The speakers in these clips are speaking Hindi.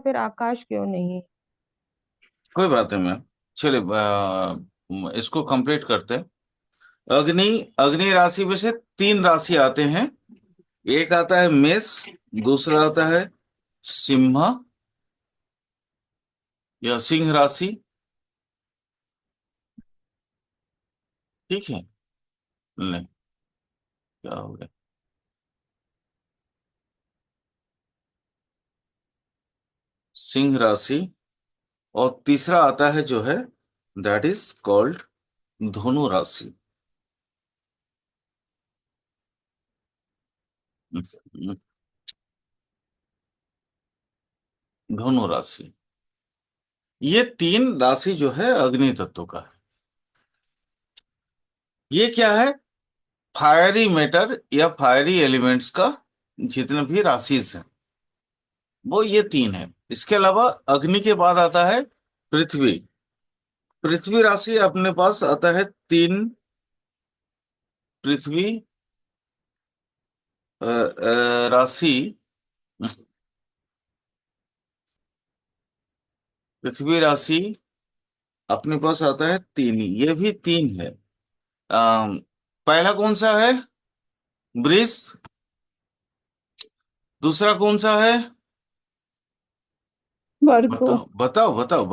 फिर आकाश क्यों नहीं? कोई बात नहीं मैम। चलिए इसको कंप्लीट करते हैं। अग्नि अग्नि राशि में से तीन राशि आते हैं। एक आता है मेष, दूसरा आता है सिंह या सिंह राशि। ठीक है। नहीं, क्या हो गया? सिंह राशि। और तीसरा आता है जो है, दैट इज कॉल्ड धनु राशि। धनु राशि। ये तीन राशि जो है अग्नि तत्व का है। ये क्या है? फायरी मैटर या फायरी एलिमेंट्स का जितने भी राशिज हैं वो ये तीन है। इसके अलावा अग्नि के बाद आता है पृथ्वी। पृथ्वी राशि अपने पास आता है तीन। पृथ्वी राशि। पृथ्वी राशि अपने पास आता है तीन, ये भी तीन है। पहला कौन सा है? वृष। दूसरा कौन सा है? वर्गो। बताओ बताओ बताओ।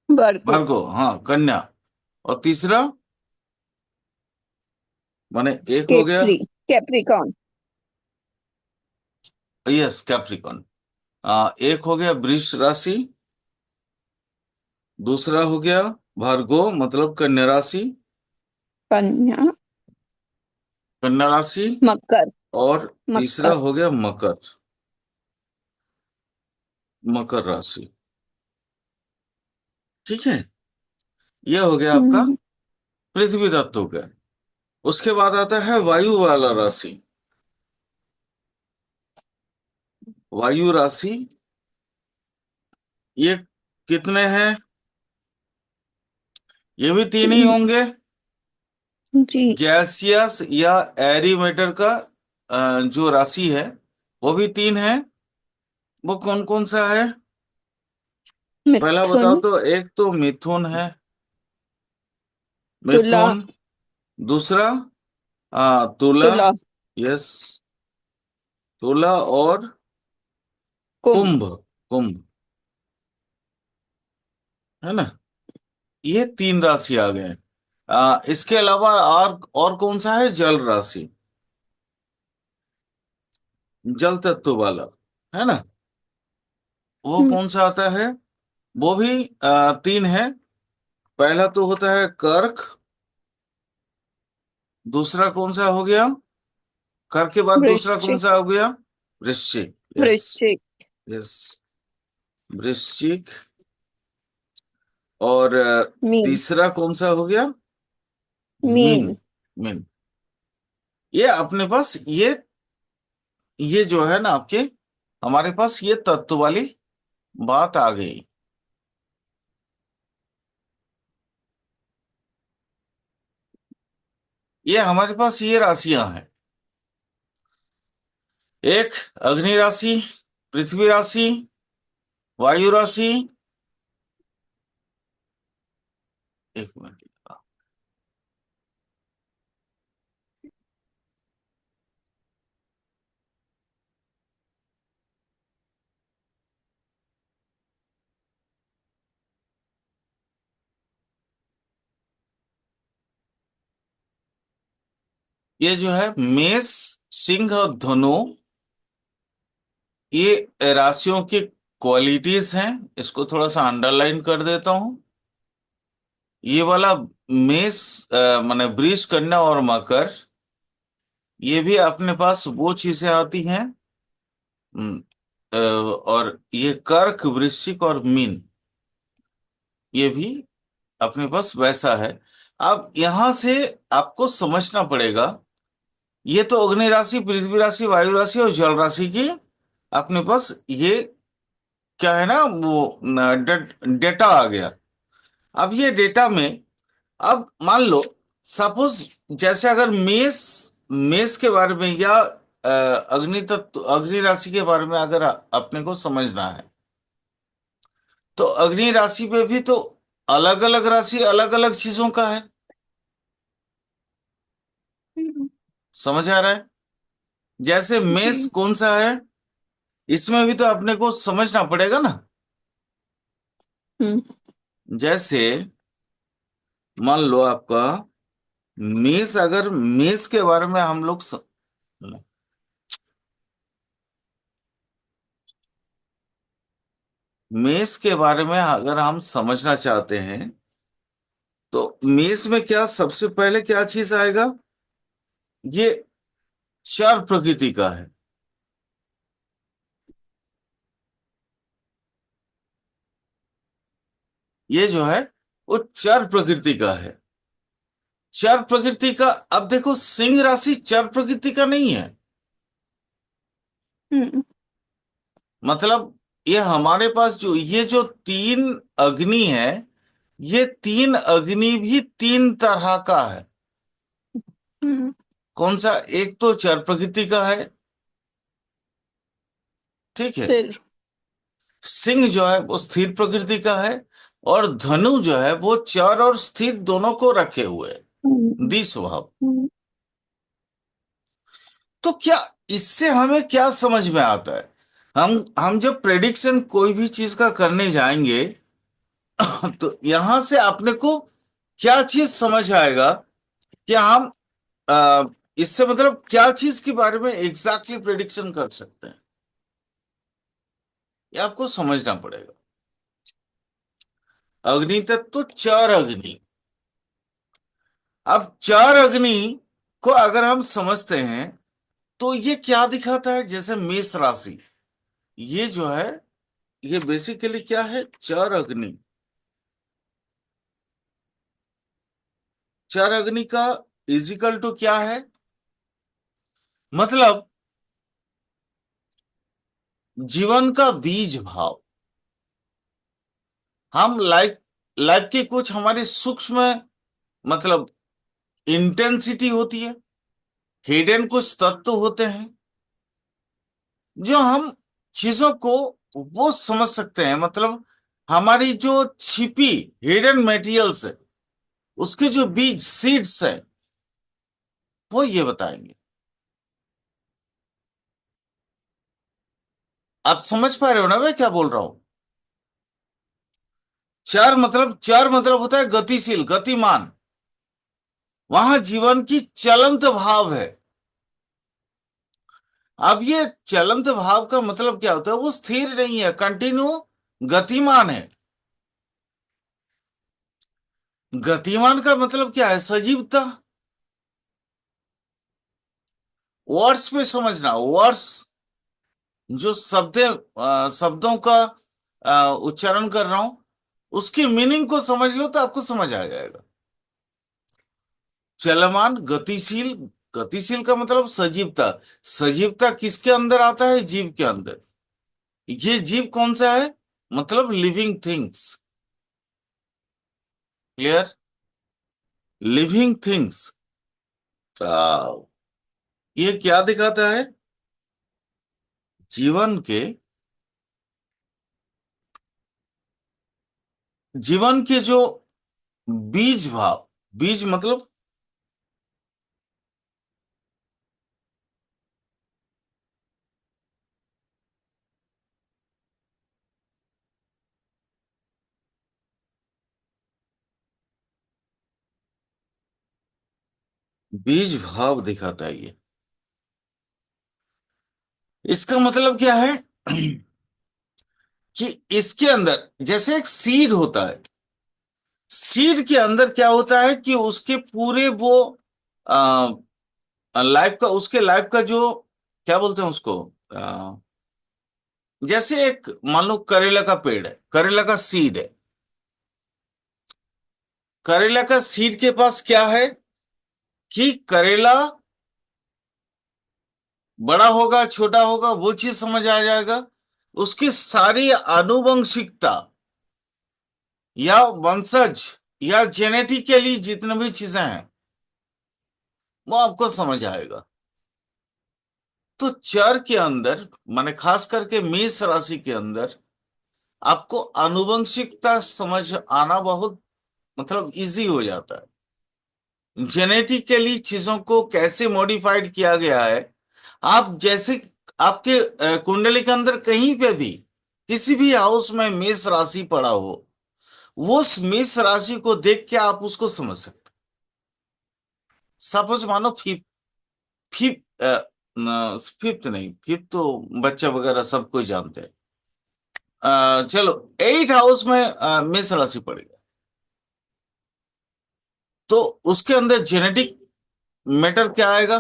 वर्गो। भार्गव, हाँ कन्या। और तीसरा, माने एक हो गया। केप्री। कैप्रिकॉन। Yes, Capricorn. एक हो गया वृष राशि। दूसरा हो गया भार्गो मतलब कन्या राशि। कन्या। कन्या राशि। मकर। और तीसरा मकर। हो गया मकर। मकर राशि। ठीक है। यह हो गया आपका हम्म। पृथ्वी तत्व का। उसके बाद आता है वायु वाला राशि। वायु राशि। ये कितने हैं? ये भी तीन ही तीन। होंगे। जी। गैसियस या एरी मैटर का जो राशि है वो भी तीन है। वो कौन कौन सा है? पहला मिथुन। बताओ तो। एक तो मिथुन है। तुला। मिथुन। दूसरा तुला। तुला। यस, तुला। और कुंभ। कुंभ। कुंभ, है ना? ये तीन राशि आ गए। इसके अलावा और कौन सा है? जल राशि। जल तत्व वाला, है ना? वो हम्म। कौन सा आता है? वो भी तीन है। पहला तो होता है कर्क। दूसरा कौन सा हो गया? कर्क के बाद दूसरा कौन वृश्चिक। सा हो गया? वृश्चिक। यस। वृश्चिक। यस, वृश्चिक। और मीन। तीसरा कौन सा हो गया? मीन। मीन। मीन। ये अपने पास ये जो है ना आपके, हमारे पास ये तत्व वाली बात आ गई। ये हमारे पास ये राशियां हैं। एक अग्नि राशि, पृथ्वी राशि, वायु राशि। एक मिनट। ये जो है मेष, सिंह और धनु, ये राशियों की क्वालिटीज हैं। इसको थोड़ा सा अंडरलाइन कर देता हूं। ये वाला मेष, माने वृष, कन्या और मकर, ये भी अपने पास वो चीजें आती हैं। और ये कर्क, वृश्चिक और मीन, ये भी अपने पास वैसा है। अब यहां से आपको समझना पड़ेगा, ये तो अग्नि राशि, पृथ्वी राशि, वायु राशि और जल राशि की अपने पास ये क्या है ना, वो डेटा आ गया। अब ये डेटा में, अब मान लो सपोज, जैसे अगर मेष मेष के बारे में या अग्नि तत्व, अग्नि राशि के बारे में अगर अपने को समझना है, तो अग्नि राशि पे भी तो अलग अलग राशि अलग अलग चीजों का है। हम्म, समझ आ रहा है? जैसे मेष जी। कौन सा है, इसमें भी तो अपने को समझना पड़ेगा ना। हम्म। जैसे मान लो आपका मेष, अगर मेष के बारे में हम लोग मेष के बारे में अगर हम समझना चाहते हैं, तो मेष में क्या सबसे पहले क्या चीज आएगा? ये चार प्रकृति का है। ये जो है वो चार प्रकृति का है। चार प्रकृति का, अब देखो सिंह राशि चार प्रकृति का नहीं है। हम्म। मतलब ये हमारे पास जो ये जो तीन अग्नि है, ये तीन अग्नि भी तीन तरह का है। हम्म। कौन सा? एक तो चार प्रकृति का है, ठीक है। स्थिर। सिंह जो है वो स्थिर प्रकृति का है, और धनु जो है वो चर और स्थिर दोनों को रखे हुए है, हम्म। द्विस्वभाव। हम्म। तो क्या इससे हमें क्या समझ में आता है? हम जब प्रेडिक्शन कोई भी चीज का करने जाएंगे, तो यहां से अपने को क्या चीज समझ आएगा कि हम अ, इससे मतलब क्या चीज के बारे में एग्जैक्टली प्रेडिक्शन कर सकते हैं, ये आपको समझना पड़ेगा। अग्नि तत्व, चार अग्नि। अब चार अग्नि को अगर हम समझते हैं, तो ये क्या दिखाता है? जैसे मेष राशि, ये जो है ये बेसिकली क्या है? चार अग्नि। चार अग्नि का इजिकल टू क्या है? मतलब जीवन का बीज भाव। हम लाइफ लाइफ के कुछ हमारे सूक्ष्म, मतलब इंटेंसिटी होती है, हिडन कुछ तत्व होते हैं, जो हम चीजों को वो समझ सकते हैं। मतलब हमारी जो छिपी हिडन मटेरियल्स है, उसके जो बीज सीड्स है, वो ये बताएंगे। आप समझ पा रहे हो ना मैं क्या बोल रहा हूं? चार मतलब होता है गतिशील, गतिमान। वहां जीवन की चलंत भाव है। अब ये चलंत भाव का मतलब क्या होता है? वो स्थिर नहीं है, कंटिन्यू गतिमान है। गतिमान का मतलब क्या है? सजीवता। वर्ड्स पे समझना, वर्ड्स जो शब्दों का उच्चारण कर रहा हूं, उसकी मीनिंग को समझ लो तो आपको समझ आ जाएगा। चलमान, गतिशील। गतिशील का मतलब सजीवता। सजीवता किसके अंदर आता है? जीव के अंदर। ये जीव कौन सा है? मतलब living things. Clear? Living things. ये क्या दिखाता है? जीवन के, जीवन के जो बीज भाव। बीज मतलब बीज भाव दिखाता है ये। इसका मतलब क्या है? कि इसके अंदर जैसे एक सीड होता है, सीड के अंदर क्या होता है कि उसके पूरे वो लाइफ का, उसके लाइफ का जो क्या बोलते हैं उसको, जैसे एक मान लो करेला का पेड़ है, करेला का सीड है। करेला का सीड के पास क्या है कि करेला बड़ा होगा छोटा होगा वो चीज समझ आ जाएगा। उसकी सारी आनुवंशिकता या वंशज या जेनेटिकली जितनी भी चीजें हैं, वो आपको समझ आएगा। तो चर के अंदर, माने खास करके मेष राशि के अंदर, आपको आनुवंशिकता समझ आना बहुत मतलब इजी हो जाता है। जेनेटिकली चीजों को कैसे मॉडिफाइड किया गया है। आप जैसे आपके कुंडली के अंदर कहीं पे भी किसी भी हाउस में मेष राशि पड़ा हो, वो उस मेष राशि को देख के आप उसको समझ सकते। सपोज मानो फिफ्थ, फिफ्थ फिफ्थ नहीं, फिफ्थ तो बच्चा वगैरह सब कोई जानते हैं। चलो, एट हाउस में मेष राशि पड़ेगा, तो उसके अंदर जेनेटिक मैटर क्या आएगा।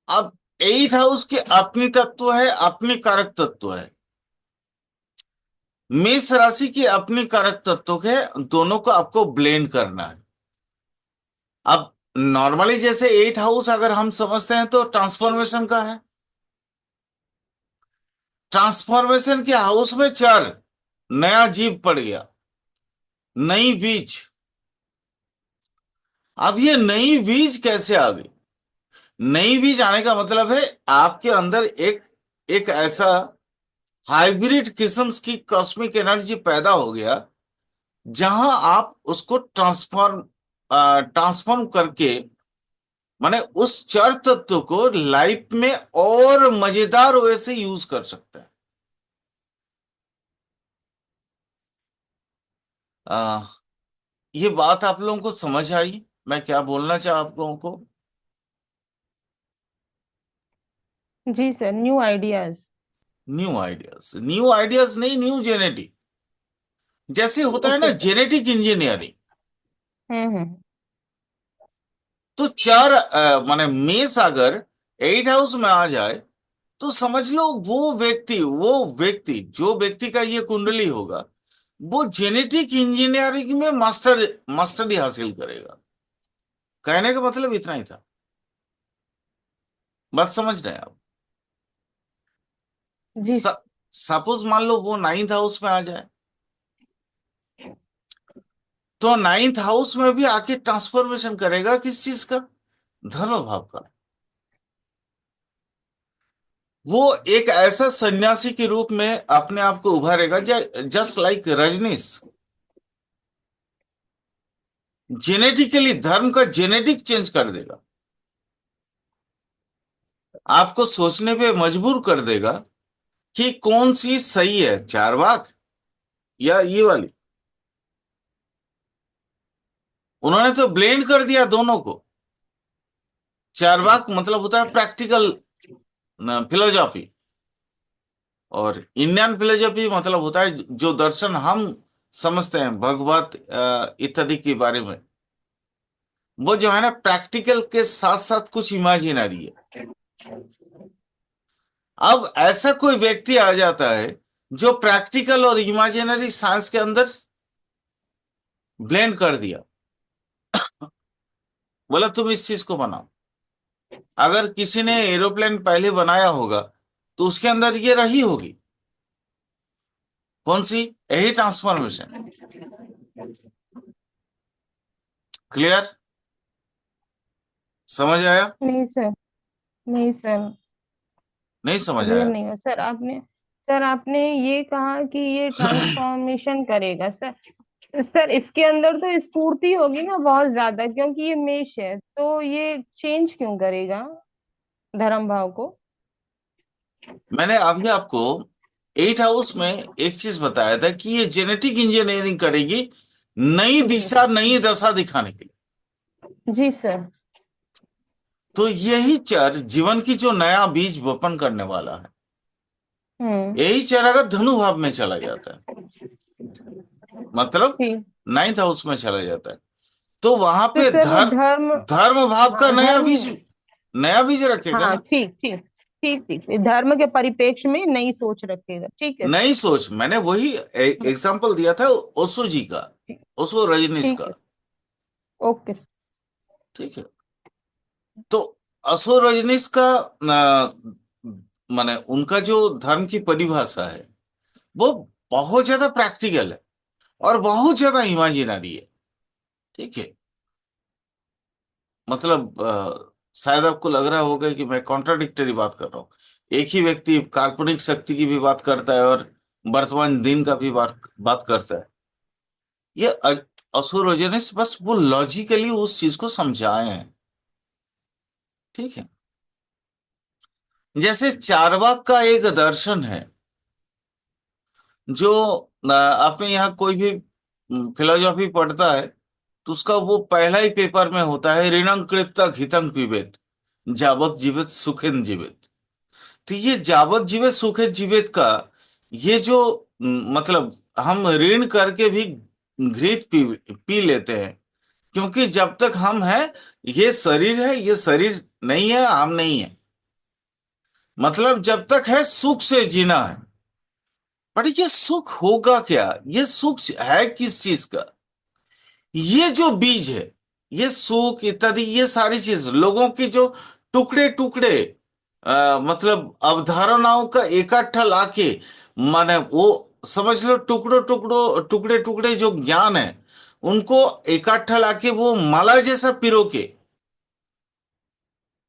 अब एट हाउस के अपनी तत्व है, अपनी कारक तत्व है। मेष राशि की अपनी कारक तत्व है, दोनों को आपको ब्लेंड करना है। अब नॉर्मली जैसे एट हाउस अगर हम समझते हैं तो ट्रांसफॉर्मेशन का है। ट्रांसफॉर्मेशन के हाउस में चार नया जीव पड़ गया, नई बीज। अब ये नई बीज कैसे आ गई। नई बीज आने का मतलब है आपके अंदर एक एक ऐसा हाइब्रिड किस्म की कॉस्मिक एनर्जी पैदा हो गया, जहां आप उसको ट्रांसफॉर्म करके माने उस चर तत्व को लाइफ में और मजेदार वे से यूज कर सकते हैं। आ, ये बात आप लोगों को समझ आई मैं क्या बोलना चाहा आप लोगों को। जी sir, new ideas. New ideas नहीं, न्यू जेनेटिक। जैसे होता है ना ओके सर। Genetic engineering. हम्म। तो चार माने मेष अगर एट हाउस में आ जाए, तो समझ लो वो व्यक्ति जो व्यक्ति का ये कुंडली होगा, वो जेनेटिक इंजीनियरिंग में मास्टरी हासिल करेगा। कहने का मतलब इतना ही था। बस समझ रहे हैं आप। जी सर। सपोज मान लो वो नाइन्थ हाउस में आ जाए, तो नाइन्थ हाउस में भी आके ट्रांसफॉर्मेशन करेगा किस चीज का, धर्म भाव का। वो एक ऐसा सन्यासी के रूप में अपने आप को उभारेगा, जस्ट लाइक रजनीश। जेनेटिकली धर्म का जेनेटिक चेंज कर देगा, आपको सोचने पे मजबूर कर देगा कि कौन सी सही है, चारवाक या ये वाली। उन्होंने तो ब्लेंड कर दिया दोनों को। चारवाक मतलब होता है प्रैक्टिकल फिलोसॉफी, और इंडियन फिलोसॉफी मतलब होता है जो दर्शन हम समझते हैं भगवत इत्यादि के बारे में, वो जो है ना प्रैक्टिकल के साथ साथ कुछ इमेजिनरी है। अब ऐसा कोई व्यक्ति आ जाता है जो प्रैक्टिकल और इमेजिनरी साइंस के अंदर ब्लेंड कर दिया, बोला तुम इस चीज को बनाओ। अगर किसी ने एरोप्लेन पहले बनाया होगा, तो उसके अंदर ये रही होगी, कौन सी, यही ट्रांसफॉर्मेशन। क्लियर, समझ आया। नहीं सर। नहीं सर। नहीं समझ क्लियर आया। नहीं हो सर आपने। सर आपने ये कहा कि ये ट्रांसफॉर्मेशन करेगा सर। सर इसके अंदर तो स्फूर्ति होगी ना बहुत ज्यादा, क्योंकि ये मेष है, तो ये चेंज क्यों करेगा धर्म भाव को। मैंने अभी आपको एट हाउस में एक चीज बताया था कि ये जेनेटिक इंजीनियरिंग करेगी, नई जी। दिशा नई दशा दिखाने के लिए। जी सर। तो यही चर जीवन की जो नया बीज वपन करने वाला है, हम्म। यही चर अगर धनु भाव में चला जाता है, मतलब ठीक। नाइन्थ हाउस में चला जाता है, तो वहां तो पे सर वो धर्म। धर्म भाव का हाँ धर्म। नया बीज रखेगा हाँ ना। ठीक ठीक। ठीक ठीक, धर्म के परिप्रेक्ष्य में नई सोच रखेगा, ठीक है सर। नई सोच, मैंने वही हम्म, एग्जाम्पल दिया था ओशो जी का, ठीक। ओशो रजनीश ठीक का। है। Okay sir. ठीक है। तो ओशो रजनीश का माने उनका जो धर्म की परिभाषा है, वो बहुत ज्यादा प्रैक्टिकल है और बहुत ज्यादा इमेजिनरी है। ठीक है। मतलब शायद आपको लग रहा होगा कि मैं कॉन्ट्राडिक्टरी बात कर रहा हूँ। एक ही व्यक्ति काल्पनिक शक्ति की भी बात करता है और वर्तमान दिन का भी बात करता है। ये असुरोजेनिस बस वो लॉजिकली उस चीज को समझाए हैं। ठीक है। जैसे चार्वाक का एक दर्शन है, जो आपने यहाँ कोई भी फिलोसॉफी पढ़ता है तो उसका वो पहला ही पेपर में होता है, ऋणं कृत्वा घितं पिबेत जावत जीवित सुखेन जीवित। तो ये जावत जीवित सुखेन जीवित का ये जो मतलब हम ऋण करके भी घृत पी लेते हैं, क्योंकि जब तक हम हैं ये शरीर है, ये शरीर नहीं है, हम नहीं है। मतलब जब तक है सुख से जीना है। पर ये सुख होगा क्या, ये सुख है किस चीज का? ये जो बीज है, ये सुख इत्यादि ये सारी चीज लोगों की जो टुकड़े टुकड़े मतलब अवधारणाओं का इकट्ठा लाके, माने वो समझ लो टुकड़ों टुकड़ों टुकड़े टुकड़े जो ज्ञान है उनको इकट्ठा लाके वो माला जैसा पिरो के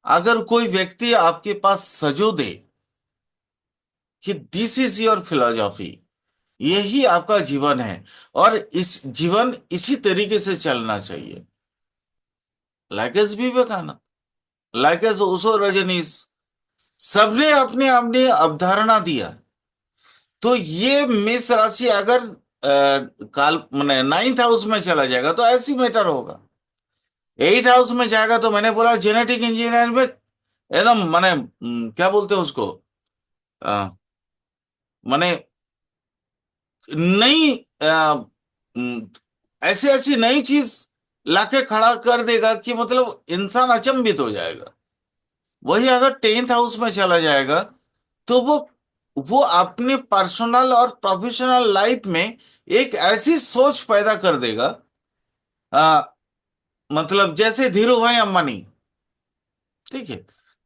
अगर कोई व्यक्ति आपके पास सजो दे कि दिस इज योर फिलॉसफी, यही आपका जीवन है और इस जीवन इसी तरीके से चलना चाहिए, like as Vivekananda, like as Osho, Rajneesh, सबने अपने अपने अवधारणा दिया। तो ये मेष राशि अगर काल माने नाइन्थ हाउस में चला जाएगा तो ऐसी मैटर होगा। एट हाउस में जाएगा तो मैंने बोला जेनेटिक इंजीनियर में एकदम माने क्या बोलते हैं उसको, अ, माने नई ऐसी ऐसी नई चीज लाके खड़ा कर देगा कि मतलब इंसान अचंभित हो जाएगा। वही अगर टेंथ हाउस में चला जाएगा तो वो अपने पर्सनल और प्रोफेशनल लाइफ में एक ऐसी सोच पैदा कर देगा, आ, मतलब जैसे धीरू भाई अंबानी। ठीक है।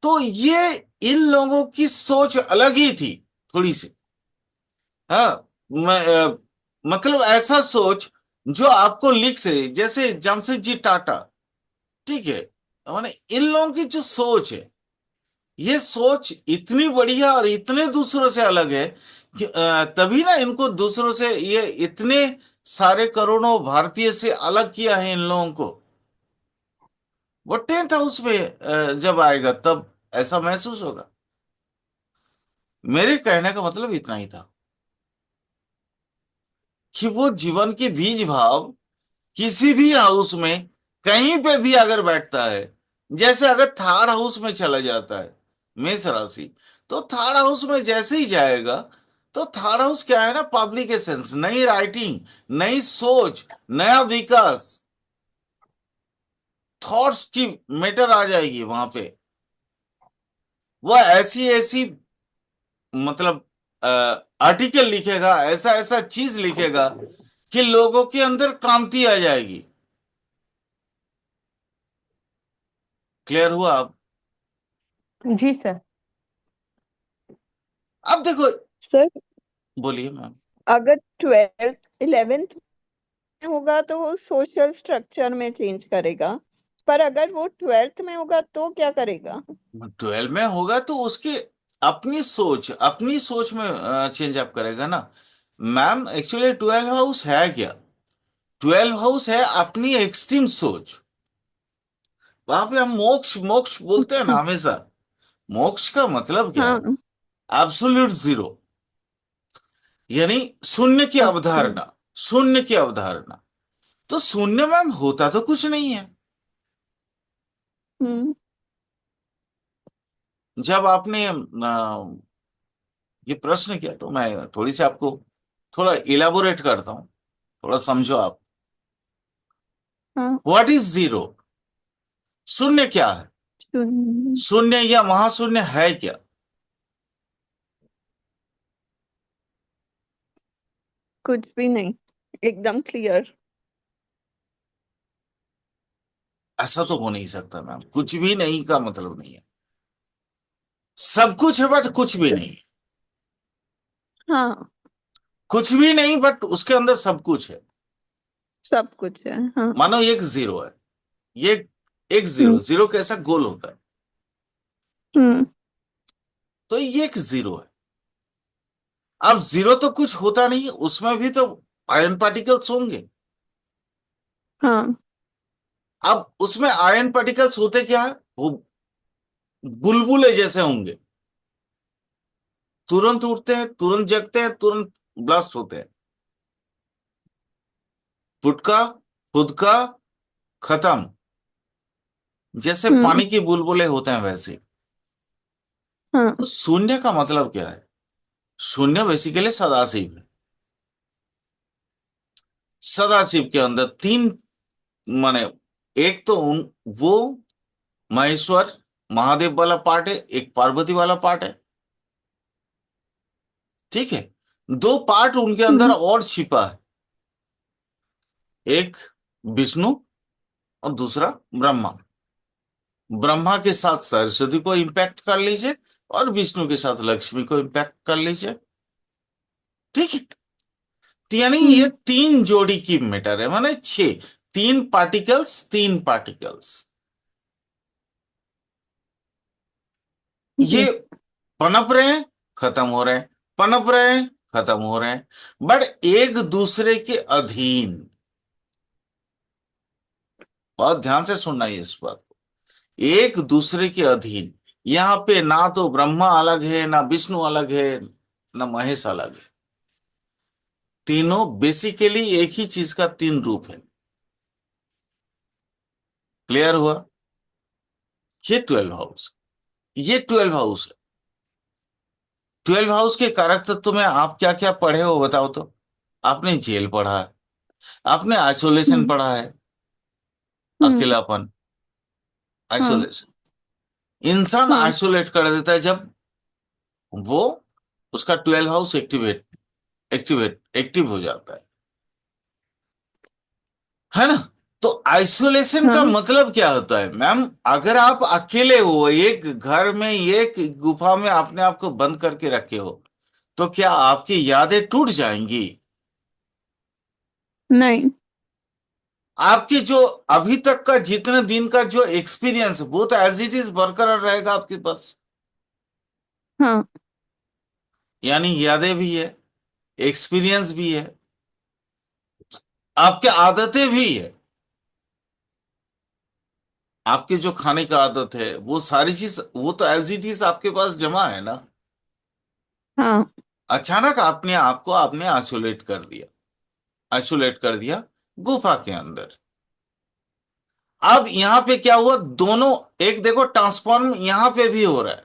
तो ये इन लोगों की सोच अलग ही थी थोड़ी सी। हाँ, मतलब ऐसा सोच जो आपको लिख से, जैसे जमशेदजी टाटा। ठीक है। माने इन लोगों की जो सोच है, ये सोच इतनी बढ़िया और इतने दूसरों से अलग है कि तभी ना इनको दूसरों से ये इतने सारे करोड़ों भारतीय से अलग किया है इन लोगों को। वो टेंथ हाउस में जब आएगा तब ऐसा महसूस होगा। मेरे कहने का मतलब इतना ही था कि वो जीवन के बीज भाव किसी भी हाउस में कहीं पे भी अगर बैठता है, जैसे अगर थर्ड हाउस में चला जाता है मेष राशि, तो थर्ड हाउस में जैसे ही जाएगा तो थर्ड हाउस क्या है ना, पब्लिकेशंस, नई राइटिंग, नई सोच, नया विकास, थॉट्स की मैटर आ जाएगी वहां पे। वह ऐसी ऐसी मतलब आर्टिकल लिखेगा, ऐसा ऐसा चीज लिखेगा कि लोगों के अंदर क्रांति आ जाएगी। क्लियर हुआ अब? जी सर। अब देखो, सर, बोलिए मैम। अगर 12th 11th में होगा तो वो सोशल स्ट्रक्चर में चेंज करेगा, पर अगर वो 12th में होगा तो क्या करेगा? 12 में होगा तो उसकी अपनी सोच में चेंज अप करेगा ना मैम। एक्चुअली 12 हाउस है क्या? 12 हाउस है अपनी एक्सट्रीम सोच। वहां पे हम मोक्ष मोक्ष बोलते हैं ना हमेशा। मोक्ष का मतलब क्या है? हाँ। एब्सोल्यूट जीरो, यानी शून्य की ओके। अवधारणा। शून्य की अवधारणा। तो शून्य मैम होता तो कुछ नहीं है। हम्म। जब आपने ये प्रश्न किया तो मैं थोड़ी सी आपको थोड़ा इलाबोरेट करता हूं, थोड़ा समझो आप। हाँ। What is zero? शून्य क्या है? शून्य। शून्य या महाशून्य है क्या? कुछ भी नहीं, एकदम क्लियर। ऐसा तो हो नहीं सकता मैम, कुछ भी नहीं का मतलब नहीं है। सब कुछ है बट कुछ भी नहीं है। हाँ, कुछ भी नहीं बट उसके अंदर सब कुछ है। सब कुछ है। हाँ। मानो एक जीरो है। ये एक जीरो, हम्म। जीरो कैसा गोल होता है, हम्म। तो ये एक जीरो है। अब जीरो तो कुछ होता नहीं, उसमें भी तो आयन पार्टिकल्स होंगे। हाँ। अब उसमें आयन पार्टिकल्स होते क्या है, वो बुलबुले जैसे होंगे, तुरंत उठते हैं, तुरंत जगते हैं, तुरंत ब्लास्ट होते हैं। फुटका, फुदका, खत्म। जैसे हम्म। पानी के बुलबुले होते हैं वैसे। हाँ। तो शून्य का मतलब क्या है? शून्य बेसिकली सदाशिव है। सदाशिव के अंदर तीन, माने, एक तो वो महेश्वर महादेव वाला पार्ट है, एक पार्वती वाला पार्ट है। ठीक है। दो पार्ट उनके अंदर हम्म। और छिपा है, एक विष्णु और दूसरा ब्रह्मा। ब्रह्मा के साथ सरस्वती को इंपैक्ट कर लीजिए, और विष्णु के साथ लक्ष्मी को इंपैक्ट कर लीजिए। ठीक है। तो यानी ये हम्म। तीन जोड़ी की मैटर है, माने छह, तीन पार्टिकल्स, तीन पार्टिकल्स, ये जी। पनप रहे हैं, खत्म हो रहे हैं, पनप रहे हैं, खत्म हो रहे हैं, बट एक दूसरे के अधीन। बहुत ध्यान से सुनना है इस बात को, एक दूसरे के अधीन। यहां पे ना तो ब्रह्मा अलग है, ना विष्णु अलग है, ना महेश अलग है। तीनों बेसिकली एक ही चीज का तीन रूप है। क्लियर हुआ? ये 12 हाउस, ये 12 हाउस है। 12 हाउस के कारक तत्व में आप क्या क्या पढ़े हो बताओ तो। आपने जेल पढ़ा है, आपने आइसोलेशन हम्म। पढ़ा है, हम्म। अकेलापन, हाँ। आइसोलेशन। इंसान हाँ। आइसोलेट कर देता है जब वो, उसका 12 हाउस एक्टिव हो जाता है ना? तो आइसोलेशन का हाँ। मतलब क्या होता है मैम? अगर आप अकेले हो, एक घर में, एक गुफा में अपने आप को बंद करके रखे हो, तो क्या आपकी यादें टूट जाएंगी? नहीं। आपकी जो अभी तक का जितने दिन का जो एक्सपीरियंस, वो तो एज इट इज बरकरार रहेगा आपके पास। हाँ। यानी यादें भी है, एक्सपीरियंस भी है, आपके आदतें भी है। आपके जो खाने का आदत है, वो सारी चीज, वो तो एज इट इज आपके पास जमा है ना। हाँ। अचानक आपने आपको आपने आइसोलेट कर दिया, आइसोलेट कर दिया गुफा के अंदर। अब यहां पे क्या हुआ, दोनों, एक देखो ट्रांसफॉर्म यहां पे भी हो रहा है।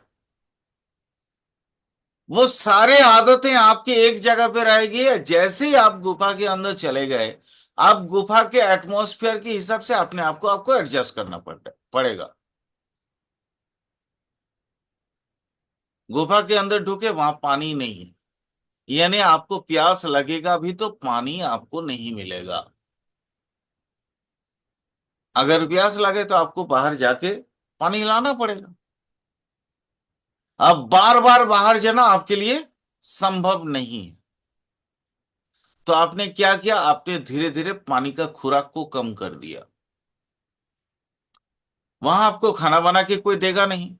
वो सारे आदतें आपकी एक जगह पे रहेगी, जैसे ही आप गुफा के अंदर चले गए, आप गुफा के एटमॉस्फेयर के हिसाब से अपने आप को आपको एडजस्ट करना पड़ेगा। गुफा के अंदर ढुके, वहां पानी नहीं है, यानी आपको प्यास लगेगा भी तो पानी आपको नहीं मिलेगा। अगर प्यास लगे तो आपको बाहर जाके पानी लाना पड़ेगा। अब बार बार बाहर जाना आपके लिए संभव नहीं है। तो आपने क्या किया, आपने धीरे धीरे पानी का खुराक को कम कर दिया। वहां आपको खाना बना के कोई देगा नहीं,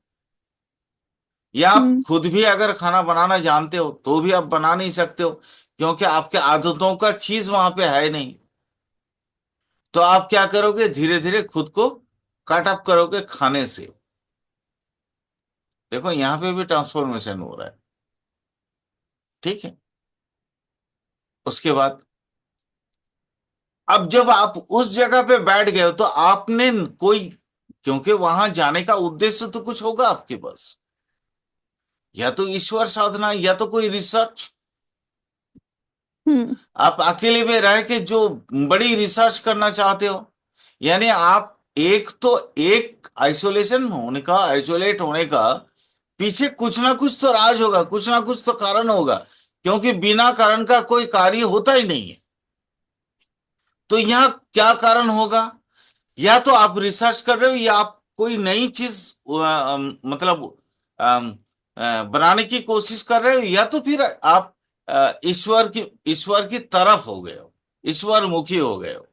या आप हम्म। खुद भी अगर खाना बनाना जानते हो तो भी आप बना नहीं सकते हो, क्योंकि आपके आदतों का चीज वहां पे है नहीं। तो आप क्या करोगे, धीरे धीरे खुद को कट अप करोगे खाने से। देखो यहां पे भी ट्रांसफॉर्मेशन हो रहा है। ठीक है। उसके बाद, अब जब आप उस जगह पे बैठ गए हो, तो आपने कोई, क्योंकि वहां जाने का उद्देश्य तो कुछ होगा आपके पास, या तो ईश्वर साधना, या तो कोई रिसर्च। हम्म। आप अकेले में रह के जो बड़ी रिसर्च करना चाहते हो, यानी आप, एक तो एक आइसोलेशन होने का, आइसोलेट होने का पीछे कुछ ना कुछ तो राज होगा, कुछ ना कुछ तो कारण होगा, क्योंकि बिना कारण का कोई कार्य होता ही नहीं है। तो यहाँ क्या कारण होगा? या तो आप रिसर्च कर रहे हो, या आप कोई नई चीज मतलब अम, बनाने की कोशिश कर रहे हो, या तो फिर आप ईश्वर की तरफ हो गए हो, ईश्वर मुखी हो गए हो।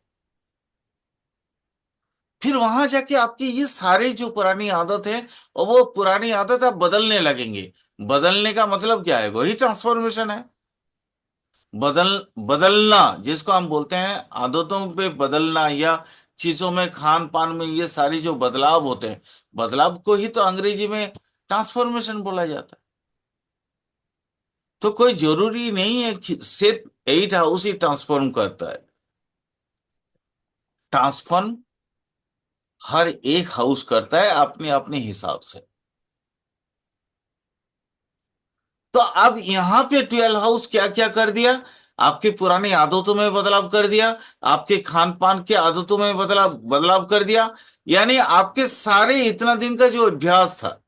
फिर वहां जाके आपकी ये सारी जो पुरानी आदत है, और वो पुरानी आदत आप बदलने लगेंगे। बदलने का मतलब क्या है? वही ट्रांसफॉर्मेशन है। बदल बदलना जिसको हम बोलते हैं, आदतों पे बदलना, या चीजों में, खान पान में, ये सारी जो बदलाव होते हैं, बदलाव को ही तो अंग्रेजी में ट्रांसफॉर्मेशन बोला जाता है। तो कोई जरूरी नहीं है कि सिर्फ 8 हाउस ही ट्रांसफॉर्म करता है। ट्रांसफॉर्म हर एक हाउस करता है अपने अपने हिसाब से। तो अब यहां पे 12 हाउस क्या क्या कर दिया? आपकी पुरानी आदतों में बदलाव कर दिया, आपके खान पान के आदतों में बदलाव बदलाव कर दिया, यानी आपके सारे इतना दिन का जो अभ्यास था,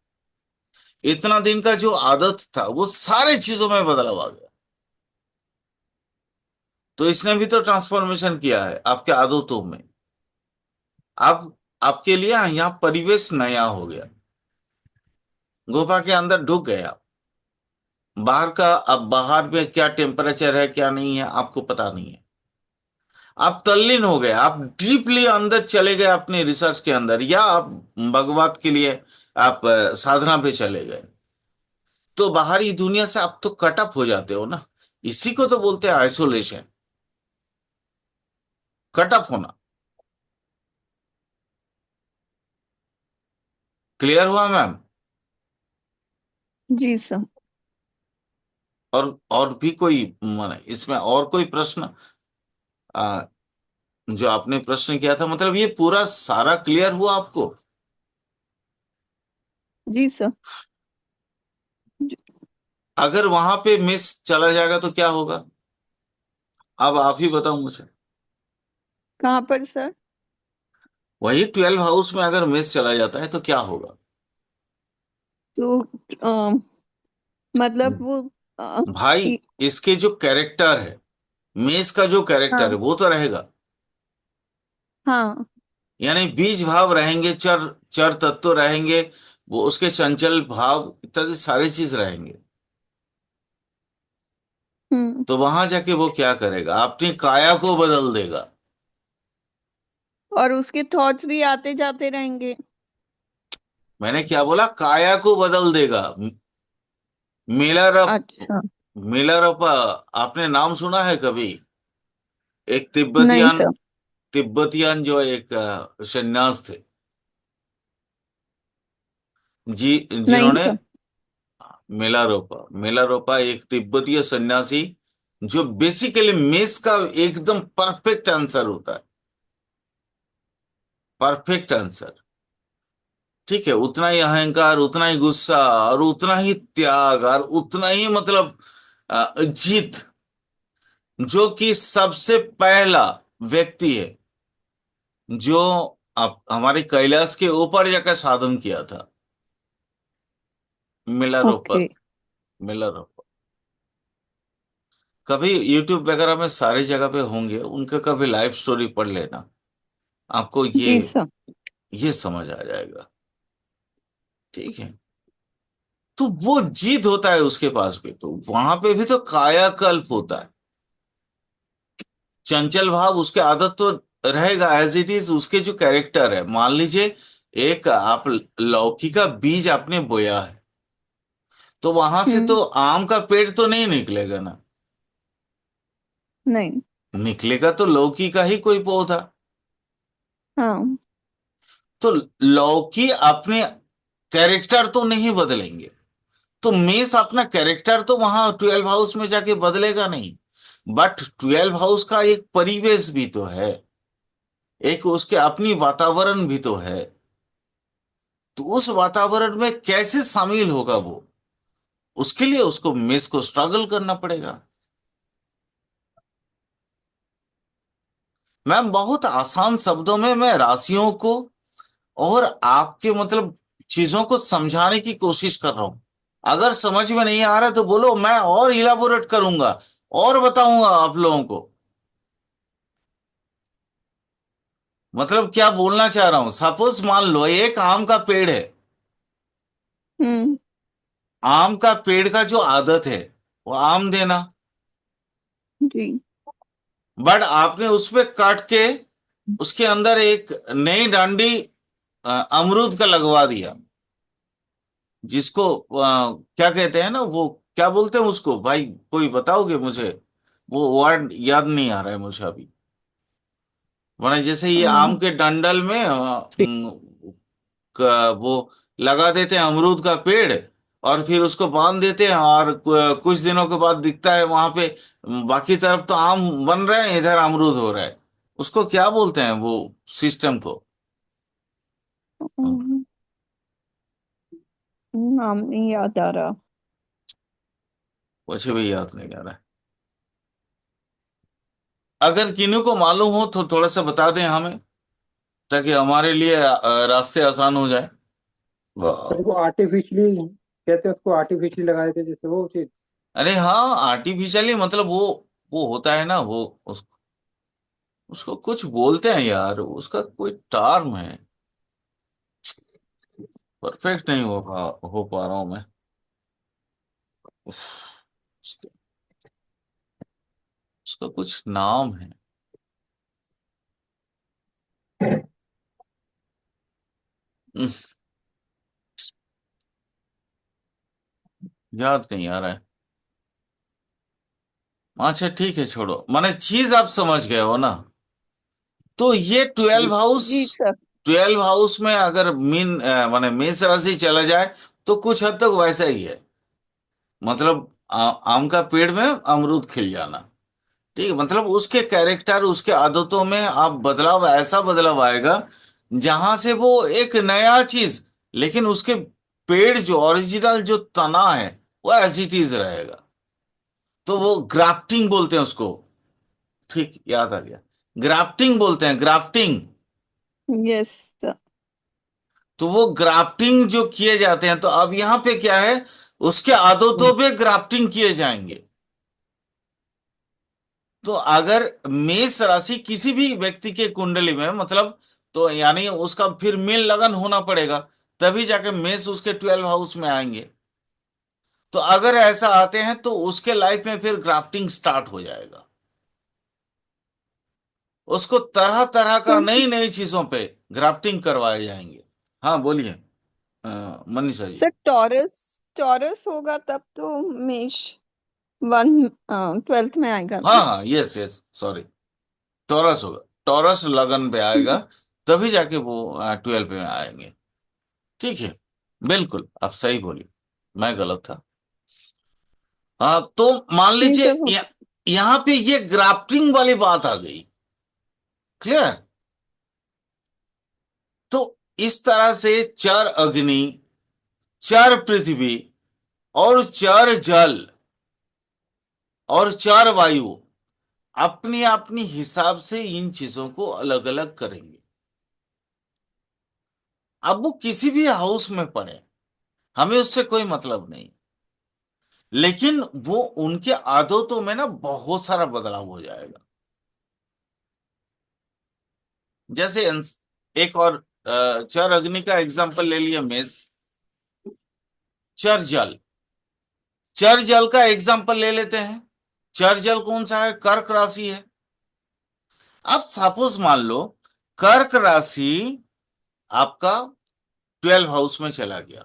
इतना दिन का जो आदत था, वो सारे चीजों में बदलाव आ गया। तो इसने भी तो ट्रांसफॉर्मेशन किया है आपके आदतों में। अब आपके लिए यहाँ परिवेश नया हो गया, गुफा के अंदर ढुक गया। बाहर का, अब बाहर में क्या टेम्परेचर है क्या नहीं है आपको पता नहीं है। आप तल्लीन हो गए, आप डीपली अंदर चले गए अपने रिसर्च के अंदर, या आप भगवत के लिए आप साधना पे चले गए। तो बाहरी दुनिया से आप तो कट ऑफ हो जाते हो ना। इसी को तो बोलते हैं आइसोलेशन, कट ऑफ होना। क्लियर हुआ मैम? जी सर। और भी कोई माने इसमें और कोई प्रश्न? आ, जो आपने प्रश्न किया था, मतलब ये पूरा सारा क्लियर हुआ आपको? जी सर। अगर वहां पे मिस चला जाएगा तो क्या होगा? अब आप ही बताओ मुझे। कहाँ पर सर? वही 12 हाउस में अगर मिस चला जाता है तो क्या होगा? तो मतलब वो भाई, इ- इसके जो कैरेक्टर है, मेष का जो कैरेक्टर है हाँ वो तो रहेगा। हाँ। यानी बीज भाव रहेंगे, चर चर तत्व रहेंगे, वो उसके चंचल भाव इत्यादि सारी चीज रहेंगे। हम्म। तो वहां जाके वो क्या करेगा? अपनी काया को बदल देगा। और उसके थॉट्स भी आते जाते रहेंगे। मैंने क्या बोला? काया को बदल देगा। मिलर अच्छा। मिलर आपने नाम सुना है कभी? एक नहीं तिब्बतियन, सर। तिब्बतियन जो एक सन्यास थे, जी, नहीं जिन्होंने, सर। मेलारोपा एक तिब्बतीय सन्यासी, जो बेसिकली मेष का एकदम परफेक्ट आंसर होता है। Perfect answer. ठीक है, उतना ही अहंकार, उतना ही गुस्सा, और उतना ही त्याग, और उतना ही मतलब जीत, जो कि सबसे पहला व्यक्ति है जो आप हमारे कैलाश के ऊपर जाकर साधन किया था। मिलारोपा। ओके। मिलारोपा कभी यूट्यूब वगैरह में सारी जगह पे होंगे, उनका कभी लाइव स्टोरी पढ़ लेना, आपको ये जी सर। ये समझ आ जाएगा। ठीक है। तो वो जीत होता है उसके पास भी, तो वहां पे भी तो कायाकल्प होता है। चंचल भाव उसके आदत तो रहेगा एज इट इज, उसके जो कैरेक्टर है, मान लीजिए एक आप लौकी का बीज आपने बोया है, तो वहां से हम्म। तो आम का पेड़ तो नहीं निकलेगा ना। नहीं। निकलेगा तो लौकी का ही कोई पौधा। हाँ। तो लौकी अपने कैरेक्टर तो नहीं बदलेंगे, तो मेष अपना कैरेक्टर तो वहां 12 हाउस में जाके बदलेगा नहीं। बट 12 हाउस का एक परिवेश भी तो है, एक उसके अपनी वातावरण भी तो है। तो उस वातावरण में कैसे शामिल होगा वो, उसके लिए उसको मेष को स्ट्रगल करना पड़ेगा। मैम, बहुत आसान शब्दों में मैं राशियों को और आपके मतलब चीजों को समझाने की कोशिश कर रहा हूं। अगर समझ में नहीं आ रहा तो बोलो, मैं और इलाबोरेट करूंगा और बताऊंगा आप लोगों को। मतलब क्या बोलना चाह रहा हूं, सपोज मान लो एक आम का पेड़ है। हम्म। आम का पेड़ का जो आदत है वो आम देना, जी। बट आपने उस पे काट के उसके अंदर एक नई डांडी अमरूद का लगवा दिया, जिसको क्या कहते हैं ना, वो क्या बोलते हैं उसको भाई, कोई बताओगे मुझे? वो वर्ड याद नहीं आ रहा है मुझे अभी। वरना जैसे ये आम हम्म, के डंडल में ठीक। वो लगा देते हैं अमरूद का पेड़, और फिर उसको बांध देते हैं, और कुछ दिनों के बाद दिखता है वहां पे बाकी तरफ तो आम बन रहे हैं, इधर अमरूद हो रहा है। उसको क्या बोलते हैं वो सिस्टम को? हम्म, नाम नहीं याद आ रहा। मुझे भी याद नहीं आ रहा है। अगर किन्हीं को मालूम हो तो थोड़ा सा बता दें हमें, ताकि हमारे लिए रास्ते आसान हो जाए। वाह। उसको आर्टिफिशियली कहते हैं, उसको आर्टिफिशियली लगा देते हैं, जैसे वो चीज। अरे हाँ, आर्टिफिशियली मतलब वो होता है ना, वो उसको कुछ बोलते हैं यार, उसका कोई टर्म है। परफेक्ट नहीं हो पा रहा हूं मैं। उफ, उसका उसका कुछ नाम है। उफ, याद नहीं आ रहा है। अच्छा ठीक है, छोड़ो, माने चीज आप समझ गए हो ना। तो ये ट्वेल्व हाउस, जी सर। 12 हाउस में अगर मीन माने मेष राशि चला जाए, तो कुछ हद तक वैसा ही है। मतलब आम का पेड़ में अमरूद खिल जाना। ठीक है, मतलब उसके कैरेक्टर, उसके आदतों में आप बदलाव, ऐसा बदलाव आएगा जहां से वो एक नया चीज, लेकिन उसके पेड़ जो ओरिजिनल जो तना है वो एज इट इज रहेगा। तो वो ग्राफ्टिंग बोलते हैं उसको। ठीक, याद आ गया। ग्राफ्टिंग बोलते हैं, ग्राफ्टिंग। Yes sir. तो वो ग्राफ्टिंग जो किए जाते हैं, तो अब यहाँ पे क्या है, उसके आदतों पे ग्राफ्टिंग किए जाएंगे। तो अगर मेष राशि किसी भी व्यक्ति के कुंडली में, मतलब, तो यानी उसका फिर मेल लगन होना पड़ेगा, तभी जाके मेष उसके 12 हाउस में आएंगे। तो अगर ऐसा आते हैं तो उसके लाइफ में फिर ग्राफ्टिंग स्टार्ट हो जाएगा। उसको तरह तरह का तो नई नई चीजों पे ग्राफ्टिंग करवाए जाएंगे। हाँ बोलिए, Manisha ji. Sir taurus, taurus होगा तब तो मेष वन 12th में आएगा हाँ ना। हाँ, यस यस, सॉरी, टॉरस होगा, टॉरस लगन पे आएगा, तभी जाके वो 12 में आएंगे। ठीक है, बिल्कुल आप सही बोली, मैं गलत था। हाँ, तो मान नहीं लीजिए तो यहाँ पे ये ग्राफ्टिंग वाली बात आ गई। क्लियर? तो इस तरह से चार अग्नि, चार पृथ्वी, और चार जल, और चार वायु अपनी अपनी हिसाब से इन चीजों को अलग अलग करेंगे। अब वो किसी भी हाउस में पड़े, हमें उससे कोई मतलब नहीं, लेकिन वो उनके आदतों में ना बहुत सारा बदलाव हो जाएगा। जैसे एक और चार अग्नि का एग्जांपल ले लिया, मेष। चार जल, चार जल का एग्जांपल ले लेते हैं। चार जल कौन सा है? कर्क राशि है। अब सपोज मान लो कर्क राशि आपका 12 हाउस में चला गया,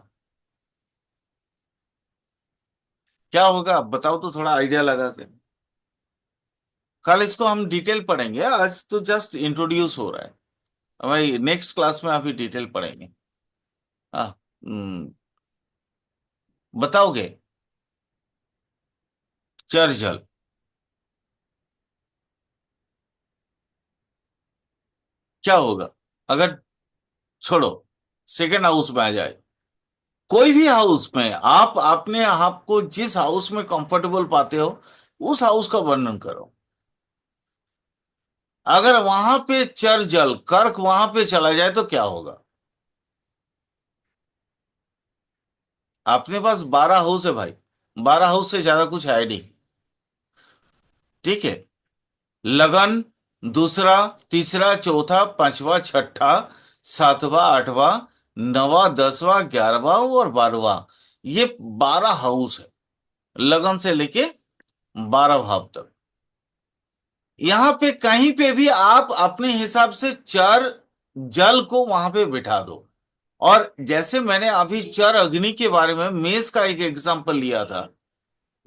क्या होगा आप बताओ तो, थोड़ा आइडिया लगा के। कल इसको हम डिटेल पढ़ेंगे, आज तो जस्ट इंट्रोड्यूस हो रहा है। भाई नेक्स्ट क्लास में अभी डिटेल पढ़ेंगे। हाँ, बताओगे? चार जल क्या होगा अगर, छोड़ो, सेकेंड हाउस में आ जाए, कोई भी हाउस में आप अपने आप को जिस हाउस में कंफर्टेबल पाते हो, उस हाउस का वर्णन करो। अगर वहां पे चर जल कर्क वहां पे चला जाए तो क्या होगा? अपने पास 12 हाउस है भाई, 12 हाउस से ज्यादा कुछ है नहीं। ठीक है, लगन, दूसरा, तीसरा, चौथा, पांचवा, छठा, सातवां, आठवां, नवा, 10वां, 11वां और 12वां, ये 12 हाउस है, लगन से लेके 12 भाव तक। यहां पे कहीं पे भी आप अपने हिसाब से चार जल को वहां पे बिठा दो। और जैसे मैंने अभी चार अग्नि के बारे में मेष का एक एग्जांपल लिया था,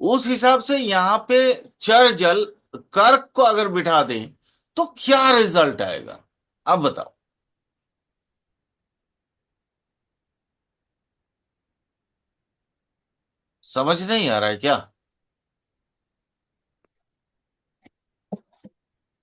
उस हिसाब से यहाँ पे चार जल कर्क को अगर बिठा दें तो क्या रिजल्ट आएगा? अब बताओ। समझ नहीं आ रहा है क्या?